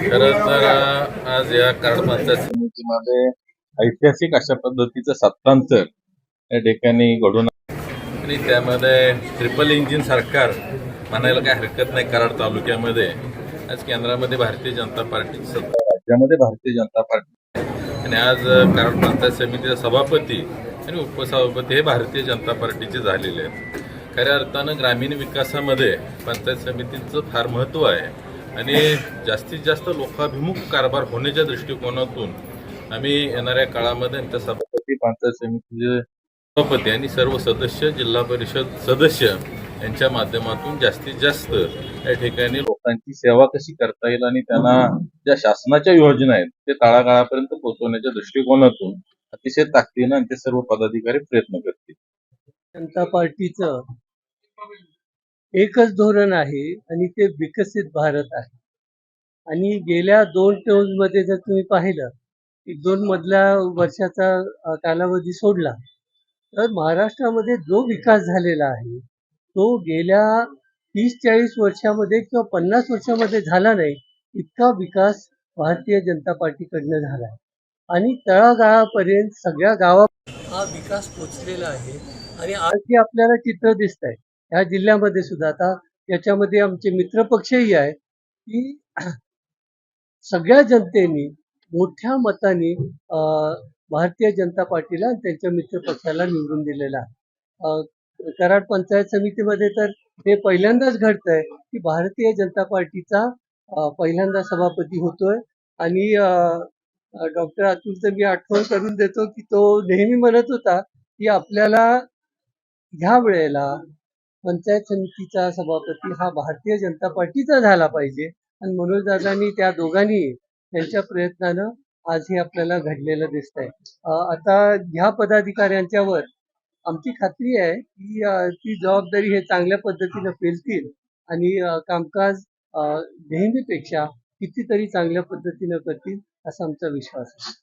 खरं तर आज या कराड पंचायत समितीमध्ये ऐतिहासिक अशा पद्धतीचं सत्तांतर या ठिकाणी घडून आणि त्यामध्ये ट्रिपल इंजिन सरकार म्हणायला काही हरकत नाही. कराड तालुक्यामध्ये आज केंद्रामध्ये भारतीय जनता पार्टीची सत्ता, राज्यामध्ये भारतीय जनता पार्टी आणि आज कराड पंचायत समितीचे सभापती आणि उपसभापती हे भारतीय जनता पार्टीचे झालेले आहेत. खऱ्या अर्थानं ग्रामीण विकासामध्ये पंचायत समितीचं फार महत्त्व आहे आणि जास्तीत जास्त लोकाभिमुख कारभार होण्याच्या दृष्टिकोनातून आम्ही येणाऱ्या काळामध्ये आमच्या सभापती, पंचायत समितीचे सभापती आणि सर्व सदस्य, जिल्हा परिषद सदस्य यांच्या माध्यमातून जास्तीत जास्त या ठिकाणी लोकांची सेवा कशी करता येईल आणि त्यांना ज्या शासनाच्या योजना आहेत ते तळागाळापर्यंत पोहोचवण्याच्या दृष्टिकोनातून अतिशय ताकदीनं आणि ते सर्व पदाधिकारी प्रयत्न करतील. जनता पार्टीचं एकच धोरण आहे आणि ते विकसित भारत आहे. आणि गेल्या 2 टर्ममध्ये जर तुम्ही पाहिलं की 2 मधल्या वर्षाचा कालावधी सोडला तर महाराष्ट्रामध्ये जो विकास झालेला आहे तो गेल्या 30-40 वर्षामध्ये किंवा 50 वर्षामध्ये झाला नाही, इतका विकास भारतीय जनता पार्टीकडनं झाला आहे. आणि तळागाळापर्यंत सगळ्या गावात हा विकास पोचलेला आहे. आणि आज जे आपल्याला चित्र दिसत आहे ह्या जिल्ह्यामध्ये सुद्धा, आता याच्यामध्ये आमचे मित्रपक्षही आहे की सगळ्या जनतेने मोठ्या मताने भारतीय जनता पार्टीला आणि त्यांच्या मित्रपक्षाला निवडून दिलेला आहे. कराड पंचायत समितीमध्ये तर हे पहिल्यांदाच घडतंय की भारतीय जनता पार्टीचा पहिल्यांदा सभापती होतोय. आणि डॉक्टर अतुलचं मी आठवण करून देतो की तो नेहमी म्हणत होता की आपल्याला ह्या वेळेला पंचायत समितीचा सभापती हा भारतीय जनता पार्टीचा झाला पाहिजे. आणि मनोजदादांनी त्या दोघांनी त्यांच्या प्रयत्नानं आज हे आपल्याला घडलेलं दिसतंय. आता ह्या पदाधिकाऱ्यांच्यावर आमची खात्री आहे की ती जबाबदारी हे चांगल्या पद्धतीनं पेलतील आणि कामकाज नेहमीपेक्षा कितीतरी चांगल्या पद्धतीनं करतील असा आमचा विश्वास आहे.